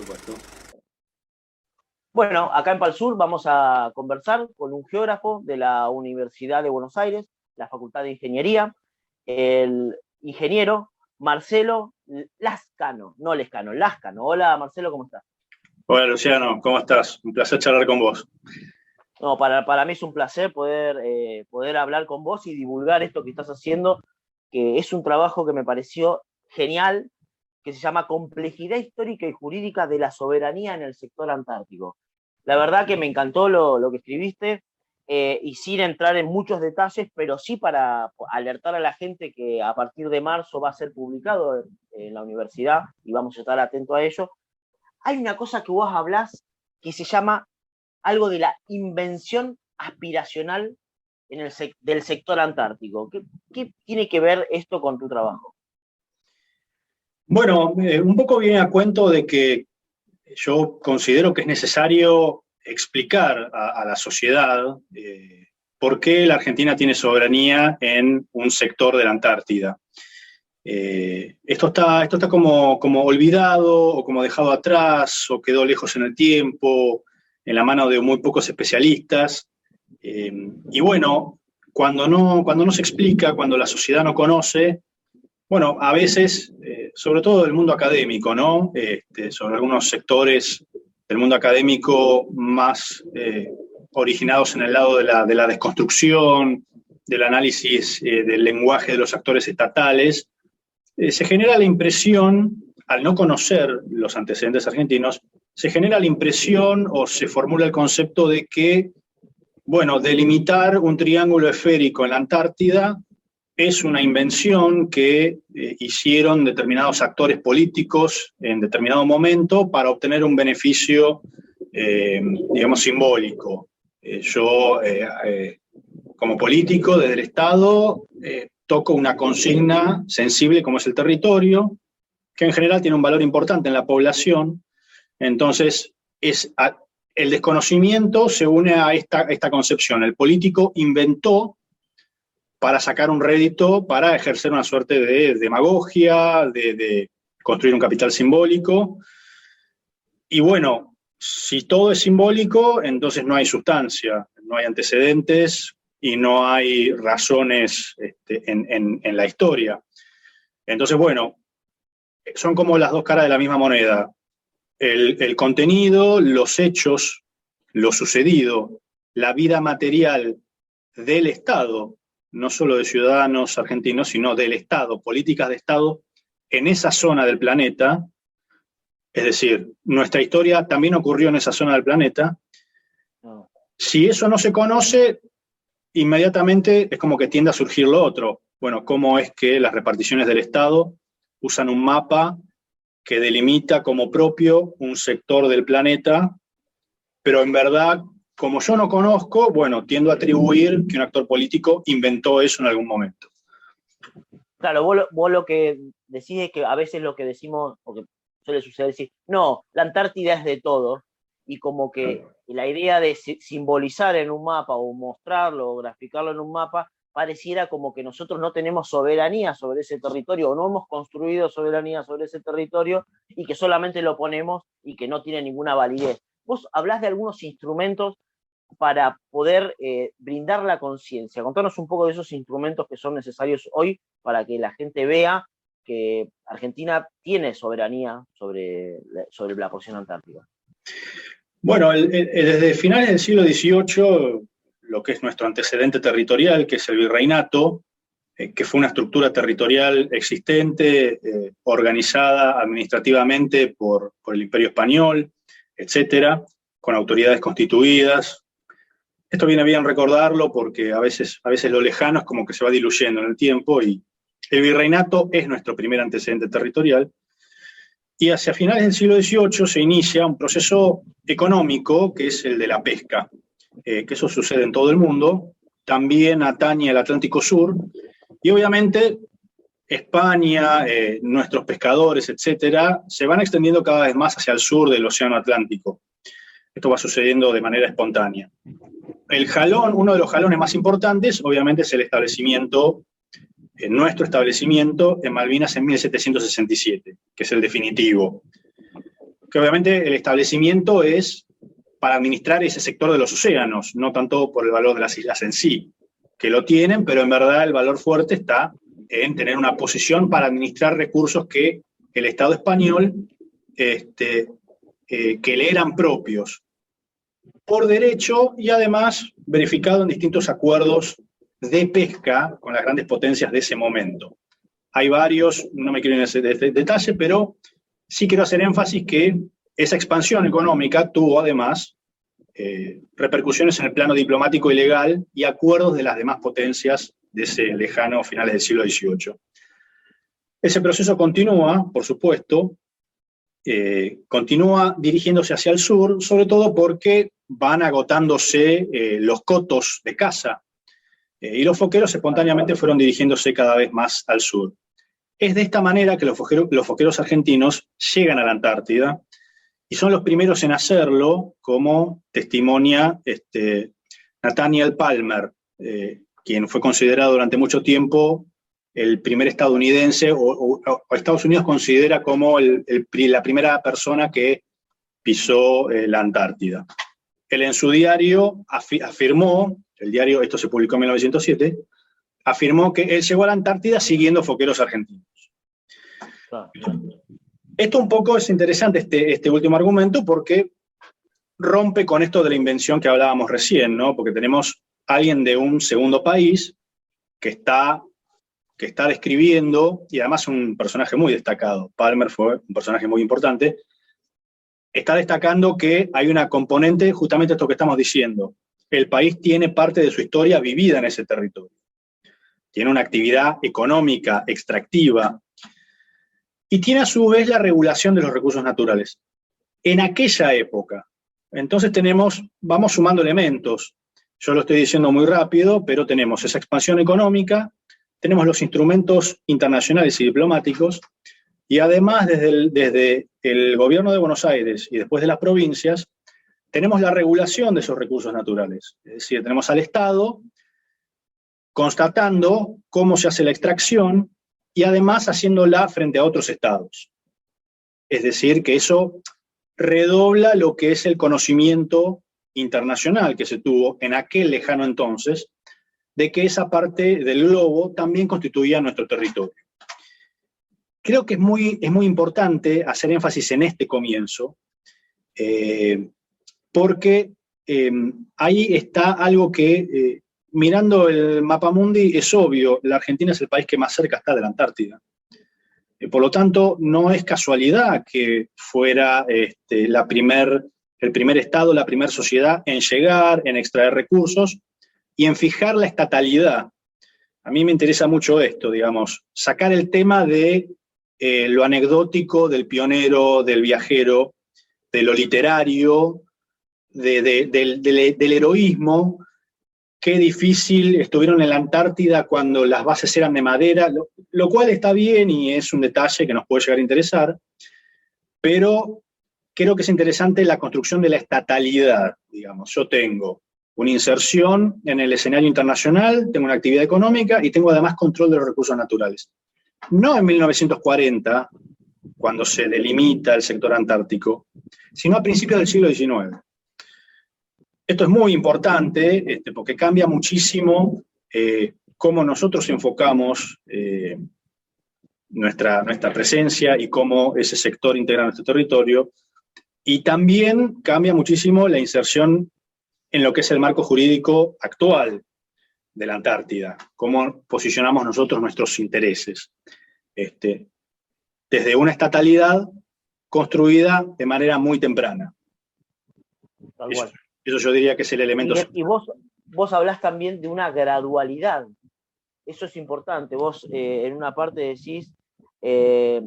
supuesto. Bueno, acá en Palsur vamos a conversar con un geógrafo de la Universidad de Buenos Aires, la Facultad de Ingeniería, el ingeniero Marcelo Lascano, no Lescano, Lascano. Hola Marcelo, ¿cómo estás? Hola Luciano, ¿cómo estás? Un placer charlar con vos. No, para mí es un placer poder hablar con vos y divulgar esto que estás haciendo, que es un trabajo que me pareció genial, que se llama Complejidad Histórica y Jurídica de la Soberanía en el Sector Antártico. La verdad que me encantó lo que escribiste, y sin entrar en muchos detalles, pero sí para alertar a la gente que a partir de marzo va a ser publicado en la universidad y vamos a estar atentos a ello. Hay una cosa que vos hablás que se llama algo de la invención aspiracional del sector antártico. ¿Qué tiene que ver esto con tu trabajo? Bueno, un poco viene a cuento de que yo considero que es necesario explicar a la sociedad por qué la Argentina tiene soberanía en un sector de la Antártida. Esto está como olvidado o como dejado atrás o quedó lejos en el tiempo, en la mano de muy pocos especialistas. Y bueno, cuando no se explica, cuando la sociedad no conoce, bueno, a veces, sobre todo del mundo académico, ¿no? Sobre algunos sectores del mundo académico más originados en el lado de la desconstrucción, del análisis del lenguaje de los actores estatales, se genera la impresión, al no conocer los antecedentes argentinos, se genera la impresión o se formula el concepto de que, bueno, delimitar un triángulo esférico en la Antártida es una invención que hicieron determinados actores políticos en determinado momento para obtener un beneficio, digamos, simbólico. Yo, como político desde el Estado, toco una consigna sensible como es el territorio, que en general tiene un valor importante en la población. Entonces, el desconocimiento se une a esta concepción. El político inventó para sacar un rédito, para ejercer una suerte de demagogia, de construir un capital simbólico. Y bueno, si todo es simbólico, entonces no hay sustancia, no hay antecedentes y no hay razones en la historia. Entonces, bueno, son como las dos caras de la misma moneda. El contenido, los hechos, lo sucedido, la vida material del Estado, no solo de ciudadanos argentinos, sino del Estado, políticas de Estado en esa zona del planeta. Es decir, nuestra historia también ocurrió en esa zona del planeta. Si eso no se conoce, inmediatamente es como que tiende a surgir lo otro. Bueno, cómo es que las reparticiones del Estado usan un mapa que delimita como propio un sector del planeta, pero en verdad, como yo no conozco, bueno, tiendo a atribuir que un actor político inventó eso en algún momento. Claro, vos lo que decís es que a veces lo que decimos, o que suele suceder, decir, no, la Antártida es de todo, y como que la idea de simbolizar en un mapa o mostrarlo o graficarlo en un mapa pareciera como que nosotros no tenemos soberanía sobre ese territorio o no hemos construido soberanía sobre ese territorio y que solamente lo ponemos y que no tiene ninguna validez. Vos hablás de algunos instrumentos para poder brindar la conciencia. Contanos un poco de esos instrumentos que son necesarios hoy para que la gente vea que Argentina tiene soberanía sobre la porción antártica. Bueno, desde finales del siglo XVIII, lo que es nuestro antecedente territorial, que es el virreinato, que fue una estructura territorial existente, organizada administrativamente por el Imperio Español, etcétera, con autoridades constituidas. Esto viene bien recordarlo porque a veces lo lejano es como que se va diluyendo en el tiempo y el virreinato es nuestro primer antecedente territorial. Y hacia finales del siglo XVIII se inicia un proceso económico que es el de la pesca, que eso sucede en todo el mundo, también atañe al Atlántico Sur, y obviamente España, nuestros pescadores, etcétera, se van extendiendo cada vez más hacia el sur del Océano Atlántico. Esto va sucediendo de manera espontánea. Uno de los jalones más importantes, obviamente, es el establecimiento, nuestro establecimiento en Malvinas en 1767, que es el definitivo. que obviamente el establecimiento es para administrar ese sector de los océanos, no tanto por el valor de las islas en sí, que lo tienen, pero en verdad el valor fuerte está en tener una posición para administrar recursos que el Estado español que le eran propios por derecho y además verificado en distintos acuerdos de pesca con las grandes potencias de ese momento. Hay varios, no me quiero ir en ese detalle, pero sí quiero hacer énfasis que esa expansión económica tuvo además repercusiones en el plano diplomático y legal y acuerdos de las demás potencias de ese lejano finales del siglo XVIII. Ese proceso continúa, por supuesto, continúa dirigiéndose hacia el sur, sobre todo porque van agotándose los cotos de caza, y los foqueros espontáneamente fueron dirigiéndose cada vez más al sur. Es de esta manera que los foqueros argentinos llegan a la Antártida, y son los primeros en hacerlo, como testimonia Nathaniel Palmer, quien fue considerado durante mucho tiempo el primer estadounidense, o Estados Unidos considera como la primera persona que pisó la Antártida. Él en su diario afirmó, el diario, esto se publicó en 1907, afirmó que él llegó a la Antártida siguiendo foqueros argentinos. Esto un poco es interesante, este último argumento, porque rompe con esto de la invención que hablábamos recién, ¿no? Porque tenemos a alguien de un segundo país que está describiendo, y además un personaje muy destacado, Palmer fue un personaje muy importante, está destacando que hay una componente, justamente esto que estamos diciendo, el país tiene parte de su historia vivida en ese territorio, tiene una actividad económica, extractiva, y tiene a su vez la regulación de los recursos naturales. En aquella época, entonces vamos sumando elementos, yo lo estoy diciendo muy rápido, pero tenemos esa expansión económica, tenemos los instrumentos internacionales y diplomáticos, y además desde el gobierno de Buenos Aires y después de las provincias, tenemos la regulación de esos recursos naturales. Es decir, tenemos al Estado constatando cómo se hace la extracción y además haciéndola frente a otros estados. Es decir, que eso redobla lo que es el conocimiento internacional que se tuvo en aquel lejano entonces, de que esa parte del globo también constituía nuestro territorio. Creo que es muy importante hacer énfasis en este comienzo, porque ahí está algo que, mirando el mapamundi, es obvio, la Argentina es el país que más cerca está de la Antártida. Por lo tanto, no es casualidad que fuera el primer estado, la primera sociedad en llegar, en extraer recursos y en fijar la estatalidad. A mí me interesa mucho esto, digamos, sacar el tema de lo anecdótico, del pionero, del viajero, de lo literario, del heroísmo. Qué difícil estuvieron en la Antártida cuando las bases eran de madera, lo cual está bien y es un detalle que nos puede llegar a interesar, pero creo que es interesante la construcción de la estatalidad, digamos. Yo tengo una inserción en el escenario internacional, tengo una actividad económica y tengo además control de los recursos naturales. No en 1940, cuando se delimita el sector antártico, sino a principios del siglo XIX. Esto es muy importante porque cambia muchísimo cómo nosotros enfocamos nuestra presencia y cómo ese sector integra nuestro territorio, y también cambia muchísimo la inserción en lo que es el marco jurídico actual de la Antártida, cómo posicionamos nosotros nuestros intereses. Desde una estatalidad construida de manera muy temprana. Eso yo diría que es el elemento. Y vos hablás también de una gradualidad. Eso es importante. Vos en una parte decís que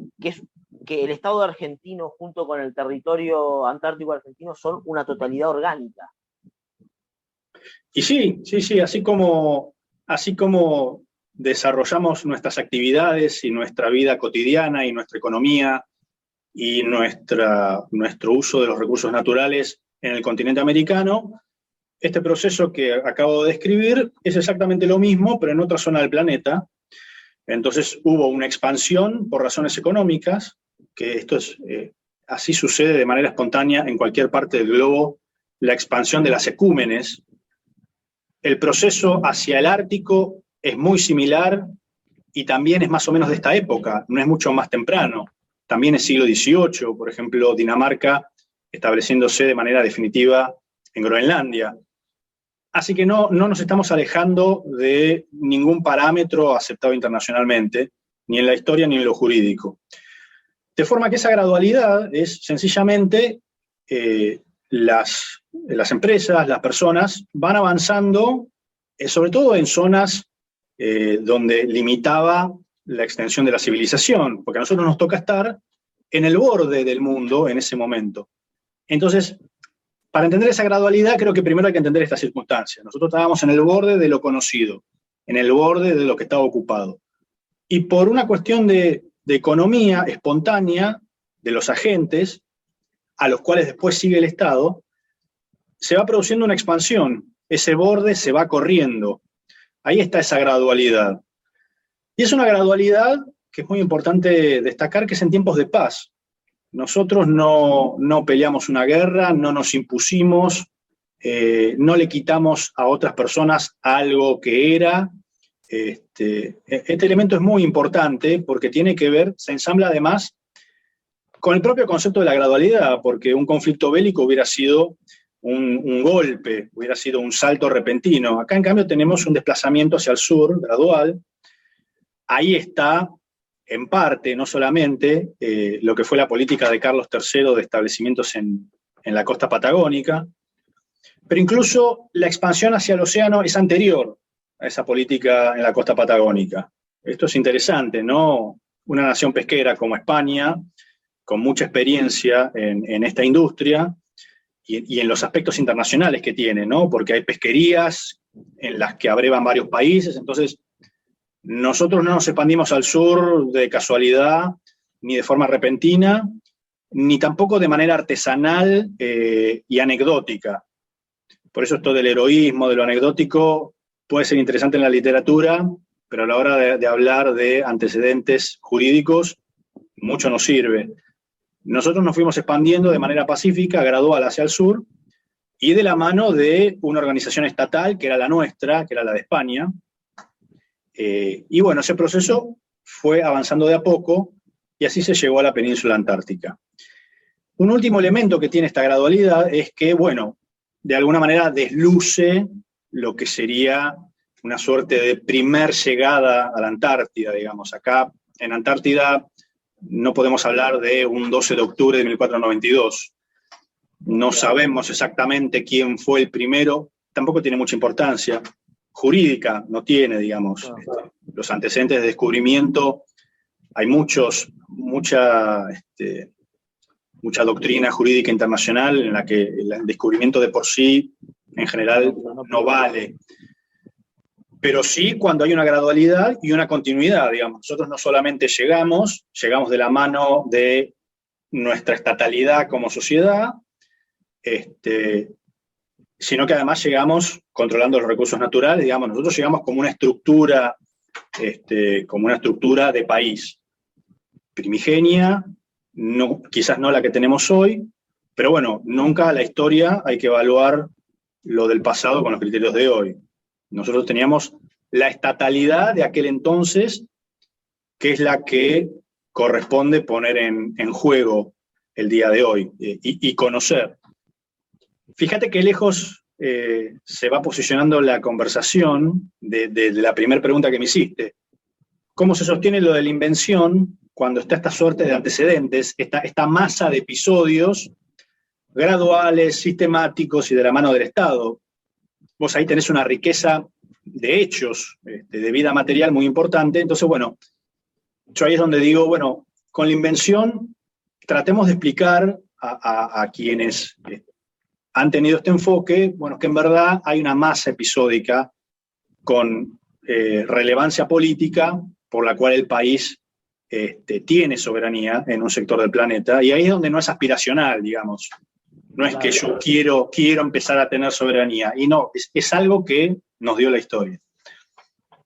el Estado argentino junto con el territorio antártico argentino son una totalidad orgánica. Y sí, así como desarrollamos nuestras actividades y nuestra vida cotidiana y nuestra economía y nuestro uso de los recursos naturales en el continente americano, este proceso que acabo de describir es exactamente lo mismo, pero en otra zona del planeta. Entonces hubo una expansión por razones económicas, que esto es así sucede de manera espontánea en cualquier parte del globo, la expansión de las ecúmenes. El proceso hacia el Ártico es muy similar y también es más o menos de esta época, no es mucho más temprano. También es siglo XVIII, por ejemplo, Dinamarca estableciéndose de manera definitiva en Groenlandia. Así que no nos estamos alejando de ningún parámetro aceptado internacionalmente, ni en la historia ni en lo jurídico. De forma que esa gradualidad es sencillamente las empresas, las personas van avanzando, sobre todo en zonas donde limitaba la extensión de la civilización, porque a nosotros nos toca estar en el borde del mundo en ese momento. Entonces, para entender esa gradualidad, creo que primero hay que entender esta circunstancia. Nosotros estábamos en el borde de lo conocido, en el borde de lo que estaba ocupado. Y por una cuestión de economía espontánea de los agentes, a los cuales después sigue el Estado, se va produciendo una expansión. Ese borde se va corriendo. Ahí está esa gradualidad. Y es una gradualidad que es muy importante destacar, que es en tiempos de paz. Nosotros no peleamos una guerra, no nos impusimos, no le quitamos a otras personas algo que era. Este elemento es muy importante porque tiene que ver, se ensambla además con el propio concepto de la gradualidad, porque un conflicto bélico hubiera sido un golpe, hubiera sido un salto repentino. Acá, en cambio, tenemos un desplazamiento hacia el sur, gradual. Ahí está, en parte, no solamente, lo que fue la política de Carlos III de establecimientos en la costa patagónica, pero incluso la expansión hacia el océano es anterior a esa política en la costa patagónica. Esto es interesante, ¿no? Una nación pesquera como España, con mucha experiencia en esta industria y en los aspectos internacionales que tiene, ¿no? Porque hay pesquerías en las que abrevan varios países, entonces nosotros no nos expandimos al sur de casualidad, ni de forma repentina, ni tampoco de manera artesanal y anecdótica. Por eso esto del heroísmo, de lo anecdótico, puede ser interesante en la literatura, pero a la hora de hablar de antecedentes jurídicos, mucho nos sirve. Nosotros nos fuimos expandiendo de manera pacífica, gradual hacia el sur, y de la mano de una organización estatal, que era la nuestra, que era la de España. Y bueno, ese proceso fue avanzando de a poco, y así se llegó a la península antártica. Un último elemento que tiene esta gradualidad es que, bueno, de alguna manera desluce lo que sería una suerte de primer llegada a la Antártida, digamos. Acá, en Antártida, no podemos hablar de un 12 de octubre de 1492. No sabemos exactamente quién fue el primero, tampoco tiene mucha importancia. Jurídica no tiene, digamos. Los antecedentes de descubrimiento, hay mucha doctrina jurídica internacional en la que el descubrimiento de por sí, en general, no vale. Pero sí cuando hay una gradualidad y una continuidad, digamos. Nosotros no solamente llegamos de la mano de nuestra estatalidad como sociedad, sino que además llegamos controlando los recursos naturales, digamos. Nosotros llegamos como una estructura de país primigenia, no, quizás no la que tenemos hoy, pero bueno, nunca la historia hay que evaluar lo del pasado con los criterios de hoy. Nosotros teníamos la estatalidad de aquel entonces, que es la que corresponde poner en juego el día de hoy y conocer. Fíjate qué lejos se va posicionando la conversación de la primera pregunta que me hiciste. ¿Cómo se sostiene lo de la invención cuando está esta suerte de antecedentes, esta masa de episodios graduales, sistemáticos y de la mano del Estado? Vos ahí tenés una riqueza de hechos, de vida material muy importante. Entonces, bueno, yo ahí es donde digo, bueno, con la invención tratemos de explicar a quienes han tenido este enfoque, bueno, que en verdad hay una masa episódica con relevancia política por la cual el país tiene soberanía en un sector del planeta, y ahí es donde no es aspiracional, digamos. No es que yo quiero empezar a tener soberanía, y no, es algo que nos dio la historia.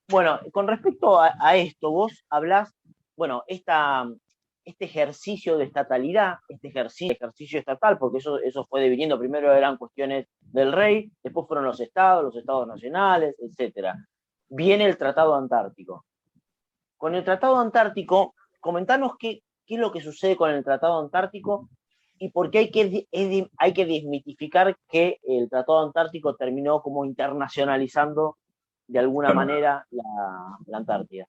Bueno, con respecto a esto, vos hablás, bueno, esta este ejercicio de estatalidad, este ejercicio estatal, porque eso fue deviniendo, primero eran cuestiones del rey, después fueron los estados nacionales, etc. Viene el Tratado Antártico. Con el Tratado Antártico, comentanos qué es lo que sucede con el Tratado Antártico y por qué hay que desmitificar que el Tratado Antártico terminó como internacionalizando de alguna manera la Antártida.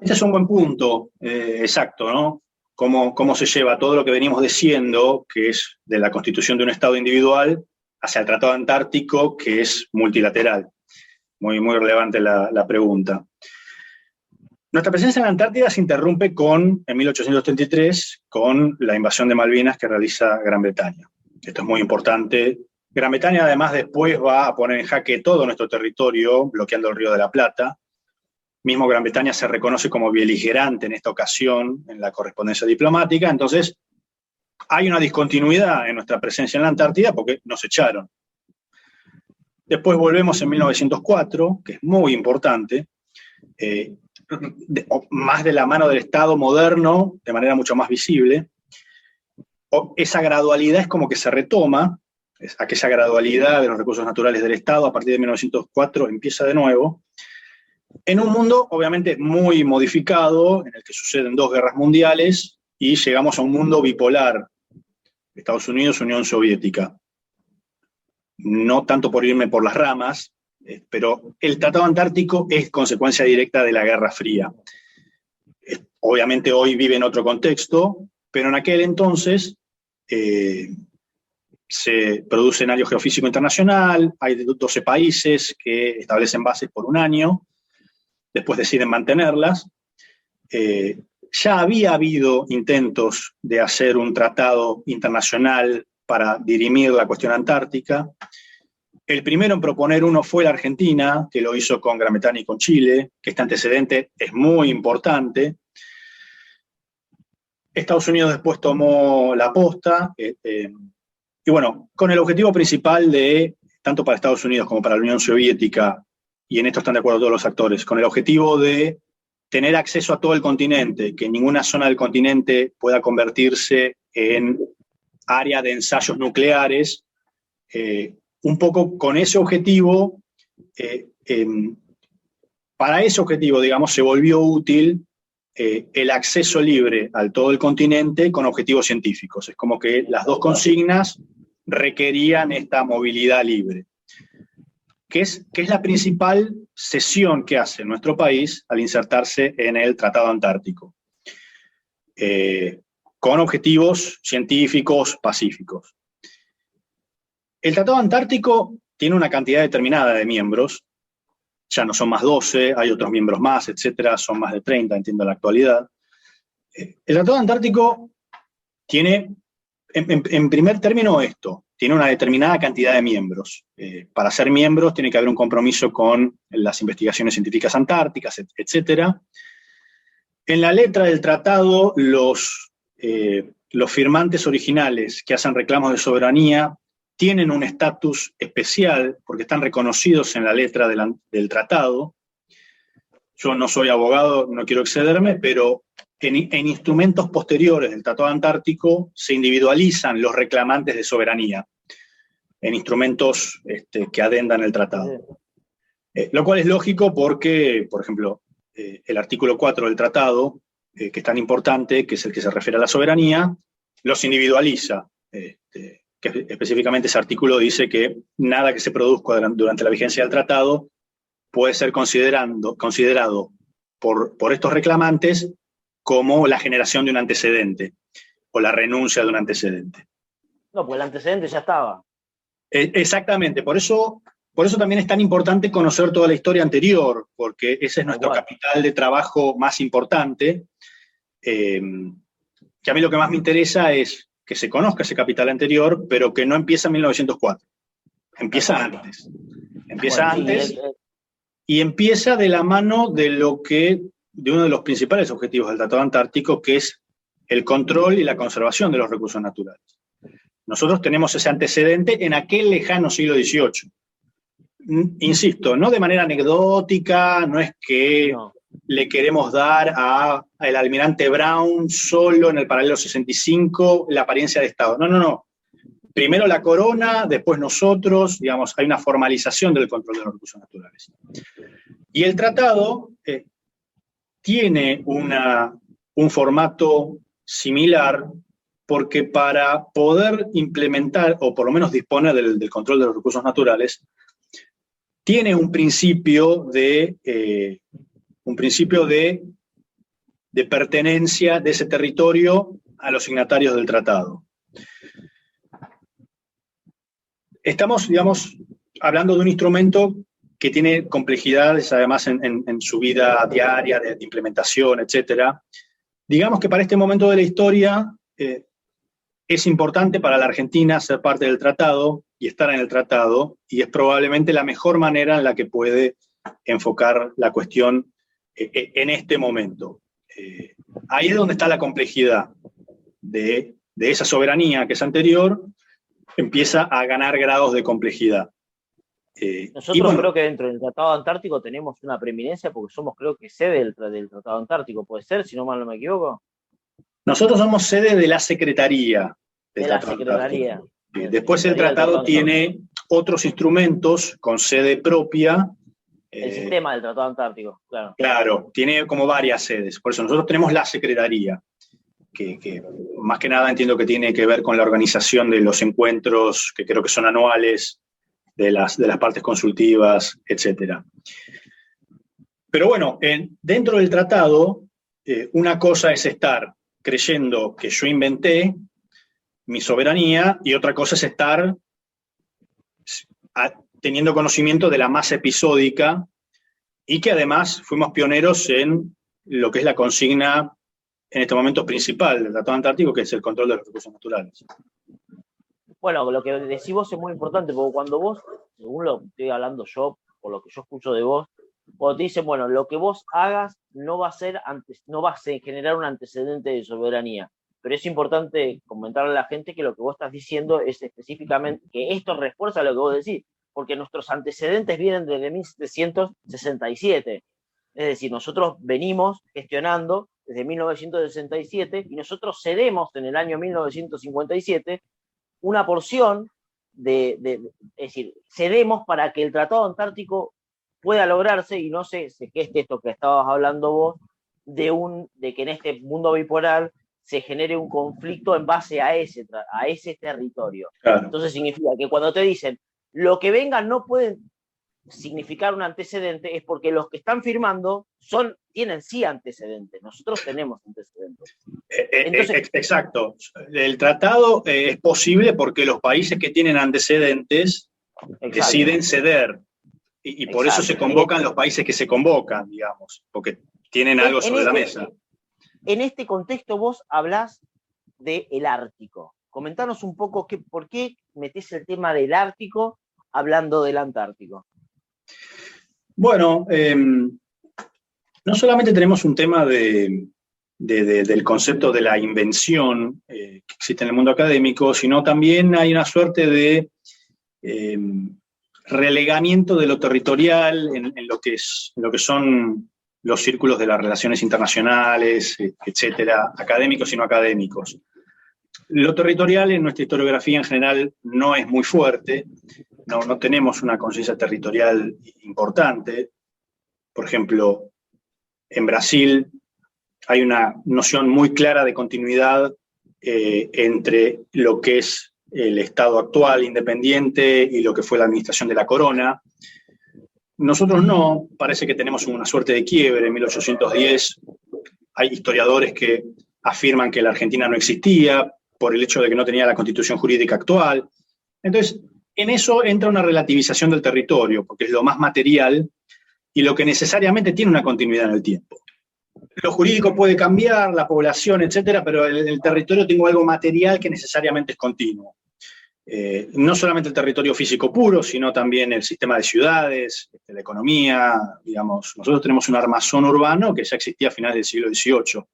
Este es un buen punto, exacto, ¿no? Cómo se lleva todo lo que venimos diciendo, que es de la constitución de un Estado individual, hacia el Tratado Antártico, que es multilateral. Muy, muy relevante la pregunta. Nuestra presencia en la Antártida se interrumpe en 1833, con la invasión de Malvinas que realiza Gran Bretaña. Esto es muy importante. Gran Bretaña además después va a poner en jaque todo nuestro territorio, bloqueando el Río de la Plata. Mismo Gran Bretaña se reconoce como beligerante en esta ocasión en la correspondencia diplomática, entonces hay una discontinuidad en nuestra presencia en la Antártida porque nos echaron. Después volvemos en 1904, que es muy importante, más de la mano del Estado moderno, de manera mucho más visible. Esa gradualidad es como que se retoma, aquella gradualidad de los recursos naturales del Estado a partir de 1904 empieza de nuevo, en un mundo obviamente muy modificado, en el que suceden 2 guerras mundiales, y llegamos a un mundo bipolar, Estados Unidos, Unión Soviética. No tanto por irme por las ramas, pero el Tratado Antártico es consecuencia directa de la Guerra Fría. Obviamente hoy vive en otro contexto, pero en aquel entonces se produce escenario geofísico internacional, hay 12 países que establecen bases por un año, después deciden mantenerlas. Ya había habido intentos de hacer un tratado internacional para dirimir la cuestión antártica. El primero en proponer uno fue la Argentina, que lo hizo con Gran Bretaña y con Chile, que este antecedente es muy importante. Estados Unidos después tomó la posta, y bueno, con el objetivo principal de, tanto para Estados Unidos como para la Unión Soviética, y en esto están de acuerdo todos los actores, con el objetivo de tener acceso a todo el continente, que ninguna zona del continente pueda convertirse en área de ensayos nucleares, un poco con ese objetivo, para ese objetivo, digamos, se volvió útil el acceso libre al todo el continente con objetivos científicos. Es como que las dos consignas requerían esta movilidad libre, que es la principal cesión que hace nuestro país al insertarse en el Tratado Antártico, con objetivos científicos pacíficos. El Tratado Antártico tiene una cantidad determinada de miembros, ya no son más 12, hay otros miembros más, etcétera, son más de 30, entiendo, en la actualidad. El Tratado Antártico tiene, en primer término, tiene una determinada cantidad de miembros. Para ser miembros tiene que haber un compromiso con las investigaciones científicas antárticas, etcétera. En la letra del tratado, los firmantes originales que hacen reclamos de soberanía tienen un estatus especial porque están reconocidos en la letra del tratado. Yo no soy abogado, no quiero excederme, pero en instrumentos posteriores del Tratado Antártico se individualizan los reclamantes de soberanía, en instrumentos que adendan el tratado. Lo cual es lógico porque, por ejemplo, el artículo 4 del tratado, que es tan importante, que es el que se refiere a la soberanía, los individualiza. Que específicamente ese artículo dice que nada que se produzca durante la vigencia del tratado puede ser considerado por estos reclamantes como la generación de un antecedente o la renuncia de un antecedente. No, pues el antecedente ya estaba. Exactamente, por eso también es tan importante conocer toda la historia anterior, porque ese es nuestro capital de trabajo más importante, que a mí lo que más me interesa es que se conozca ese capital anterior, pero que no empieza en 1904, empieza antes. Empieza antes y empieza de la mano de uno de los principales objetivos del Tratado Antártico, que es el control y la conservación de los recursos naturales. Nosotros tenemos ese antecedente en aquel lejano siglo XVIII. insisto, no de manera anecdótica, no es que le queremos dar al almirante Brown solo en el paralelo 65 la apariencia de Estado. No, no, no. Primero la corona, después nosotros, digamos, hay una formalización del control de los recursos naturales. Y el tratado tiene un formato similar, porque para poder implementar, o por lo menos disponer del control de los recursos naturales, tiene un principio de pertenencia de ese territorio a los signatarios del tratado. Estamos, digamos, hablando de un instrumento que tiene complejidades, además, en su vida diaria, de implementación, etc. Digamos que para este momento de la historia es importante para la Argentina ser parte del tratado y estar en el tratado, y es probablemente la mejor manera en la que puede enfocar la cuestión en este momento. Ahí es donde está la complejidad de esa soberanía que es anterior, empieza a ganar grados de complejidad. Nosotros creo que dentro del Tratado Antártico tenemos una preeminencia porque somos, creo que, sede del Tratado Antártico, ¿puede ser, si no mal no me equivoco? Nosotros somos sede de la Secretaría del Tratado Antártico. Después el tratado tiene otros instrumentos con sede propia. El sistema del Tratado Antártico, claro. Claro, tiene como varias sedes. Por eso nosotros tenemos la Secretaría, que más que nada entiendo que tiene que ver con la organización de los encuentros, que creo que son anuales, de las partes consultivas, etc. Pero bueno, dentro del tratado, una cosa es estar creyendo que yo inventé mi soberanía, y otra cosa es estar teniendo conocimiento de la masa episódica, y que además fuimos pioneros en lo que es la consigna en este momento principal del Tratado Antártico, que es el control de los recursos naturales. Bueno, lo que decís vos es muy importante, porque cuando vos, según lo que estoy hablando yo, por lo que yo escucho de vos, cuando te dicen, bueno, lo que vos hagas no va a generar un antecedente de soberanía. Pero es importante comentarle a la gente que lo que vos estás diciendo es específicamente, que esto refuerza lo que vos decís, porque nuestros antecedentes vienen desde 1767. Es decir, nosotros venimos gestionando desde 1967 y nosotros cedemos en el año 1957 una porción es decir, cedemos para que el Tratado Antártico pueda lograrse y no se geste esto que estabas hablando vos, de que en este mundo bipolar se genere un conflicto en base a ese territorio. Claro. Entonces significa que cuando te dicen lo que venga no puede significar un antecedente, es porque los que están firmando tienen sí antecedentes. Nosotros tenemos antecedentes. Entonces, exacto. El tratado es posible porque los países que tienen antecedentes deciden ceder. Y por eso se convocan los países que se convocan, digamos, porque tienen algo sobre la mesa. En este contexto vos hablás del Ártico. Comentanos un poco por qué metés el tema del Ártico hablando del Antártico. Bueno, no solamente tenemos un tema del concepto de la invención que existe en el mundo académico, sino también hay una suerte de relegamiento de lo territorial en lo que son los círculos de las relaciones internacionales, etcétera, académicos y no académicos. Lo territorial en nuestra historiografía en general no es muy fuerte, no tenemos una conciencia territorial importante. Por ejemplo, en Brasil hay una noción muy clara de continuidad entre lo que es el Estado actual, independiente, y lo que fue la administración de la corona. Nosotros no, parece que tenemos una suerte de quiebre. En 1810 hay historiadores que afirman que la Argentina no existía por el hecho de que no tenía la constitución jurídica actual. Entonces, en eso entra una relativización del territorio, porque es lo más material y lo que necesariamente tiene una continuidad en el tiempo. Lo jurídico puede cambiar, la población, etcétera, pero en el territorio tengo algo material que necesariamente es continuo. No solamente el territorio físico puro, sino también el sistema de ciudades, la economía, digamos. Nosotros tenemos un armazón urbano que ya existía a finales del siglo XVIII.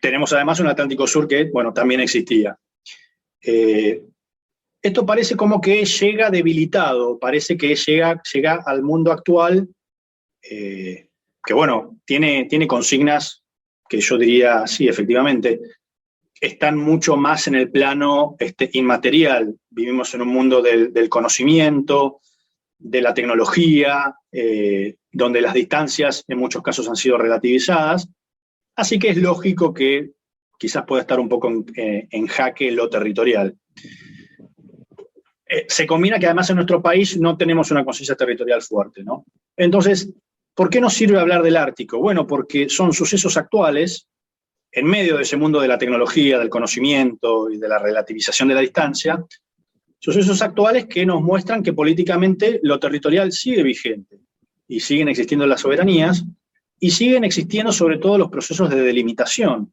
Tenemos además un Atlántico Sur que, bueno, también existía. esto parece como que llega debilitado, parece que llega al mundo actual, que bueno, tiene consignas que yo diría, sí, efectivamente, están mucho más en el plano inmaterial. Vivimos en un mundo del conocimiento, de la tecnología, donde las distancias en muchos casos han sido relativizadas, así que es lógico que quizás pueda estar un poco en jaque lo territorial. Se combina que además en nuestro país no tenemos una conciencia territorial fuerte, ¿no? Entonces, ¿por qué nos sirve hablar del Ártico? Bueno, porque son sucesos actuales, en medio de ese mundo de la tecnología, del conocimiento y de la relativización de la distancia, sucesos actuales que nos muestran que políticamente lo territorial sigue vigente y siguen existiendo las soberanías y siguen existiendo sobre todo los procesos de delimitación,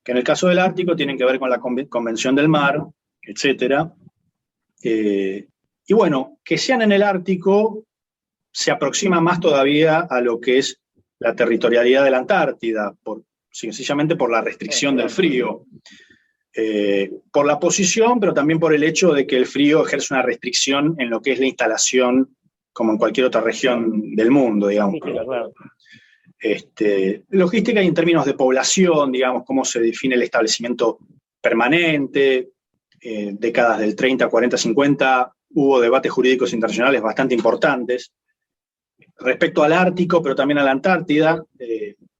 que en el caso del Ártico tienen que ver con la Convención del Mar, etcétera. Y bueno, que sean en el Ártico se aproxima más todavía a lo que es la territorialidad de la Antártida, sencillamente por la restricción del frío, por la posición, pero también por el hecho de que el frío ejerce una restricción en lo que es la instalación, como en cualquier otra región del mundo, digamos. Sí, claro. Logística y en términos de población, digamos, cómo se define el establecimiento permanente. Décadas del 30, 40, 50, hubo debates jurídicos internacionales bastante importantes respecto al Ártico, pero también a la Antártida,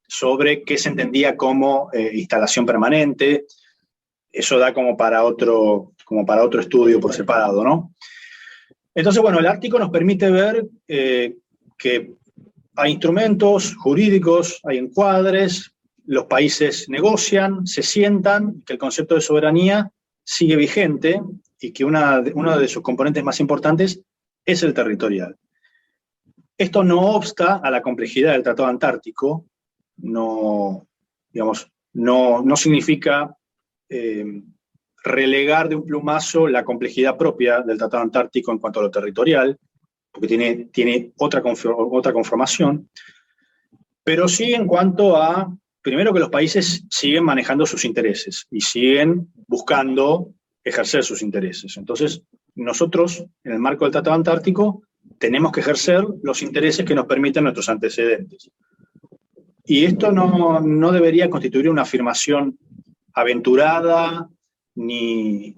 sobre qué se entendía como instalación permanente. Eso da como para otro estudio por separado, ¿no? Entonces, bueno, el Ártico nos permite ver que hay instrumentos jurídicos, hay encuadres, los países negocian, se sientan, que el concepto de soberanía sigue vigente y que uno de sus componentes más importantes es el territorial. Esto no obsta a la complejidad del Tratado Antártico, no significa relegar de un plumazo la complejidad propia del Tratado Antártico en cuanto a lo territorial, porque tiene otra conformación, pero sí en cuanto a, primero, que los países siguen manejando sus intereses y siguen buscando ejercer sus intereses. Entonces, nosotros, en el marco del Tratado Antártico, tenemos que ejercer los intereses que nos permiten nuestros antecedentes. Y esto no debería constituir una afirmación aventurada, ni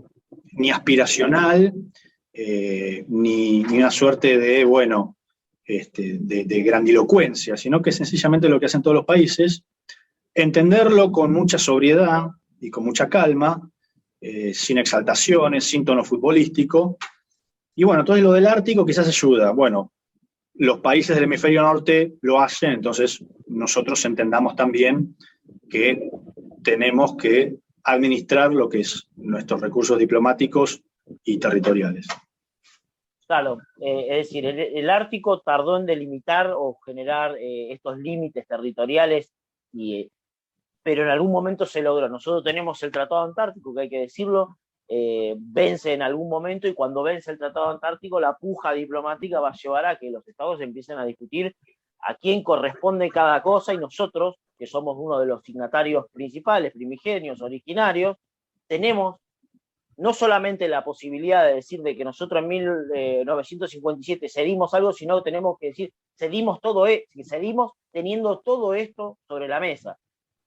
aspiracional, ni una suerte de, de grandilocuencia, sino que sencillamente lo que hacen todos los países, entenderlo con mucha sobriedad y con mucha calma, sin exaltaciones, sin tono futbolístico. Y bueno, entonces lo del Ártico quizás ayuda. Bueno, los países del hemisferio norte lo hacen, entonces nosotros entendamos también que tenemos que administrar lo que es nuestros recursos diplomáticos y territoriales. Claro, es decir, el Ártico tardó en delimitar o generar estos límites territoriales, pero en algún momento se logró. Nosotros tenemos el Tratado Antártico, que hay que decirlo, vence en algún momento, y cuando vence el Tratado Antártico, la puja diplomática va a llevar a que los estados empiecen a discutir a quién corresponde cada cosa, y nosotros, que somos uno de los signatarios principales, primigenios, originarios, tenemos no solamente la posibilidad de decir de que nosotros en 1957 cedimos algo, sino tenemos que decir, cedimos teniendo todo esto sobre la mesa.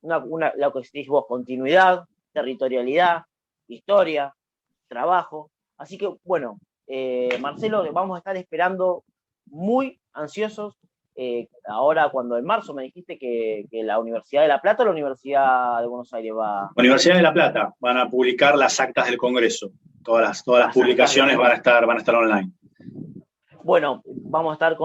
Lo que decís vos, continuidad, territorialidad, historia, trabajo. Así que, bueno, Marcelo, vamos a estar esperando muy ansiosos. Ahora, cuando en marzo me dijiste que la Universidad de La Plata o la Universidad de Buenos Aires va... Universidad de La Plata, van a publicar las actas del Congreso. Todas las publicaciones van a estar online. Bueno, vamos a estar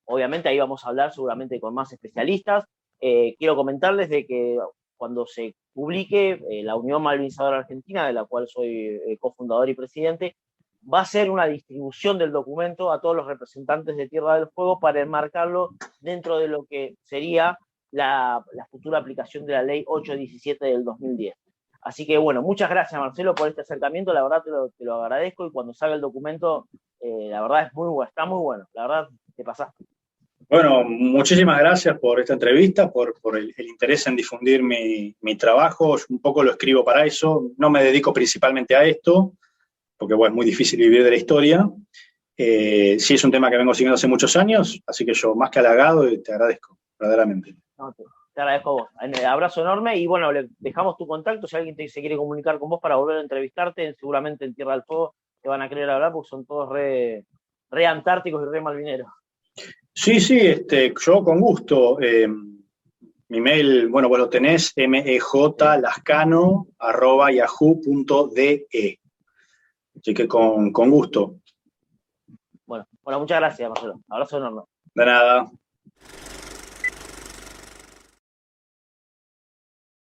obviamente ahí vamos a hablar seguramente con más especialistas. Quiero comentarles de que cuando se publique la Unión Malvinizadora Argentina, de la cual soy cofundador y presidente, va a ser una distribución del documento a todos los representantes de Tierra del Fuego para enmarcarlo dentro de lo que sería la futura aplicación de la Ley 817 del 2010. Así que, bueno, muchas gracias, Marcelo, por este acercamiento. La verdad te lo agradezco, y cuando salga el documento, la verdad está muy bueno. La verdad, te pasaste. Bueno, muchísimas gracias por esta entrevista, por el interés en difundir mi trabajo. Un poco lo escribo para eso. No me dedico principalmente a esto, porque bueno, es muy difícil vivir de la historia. Sí es un tema que vengo siguiendo hace muchos años, así que yo más que halagado y te agradezco, verdaderamente. No, te agradezco a vos. Un abrazo enorme y bueno, le dejamos tu contacto si alguien se quiere comunicar con vos para volver a entrevistarte, seguramente en Tierra del Fuego te van a querer hablar porque son todos re antárticos y re malvineros. Sí, yo con gusto. Mi mail, bueno, vos lo tenés, mejlascano@yahoo.de. Así que con gusto. Bueno, muchas gracias, Marcelo. Abrazo enorme. De nada.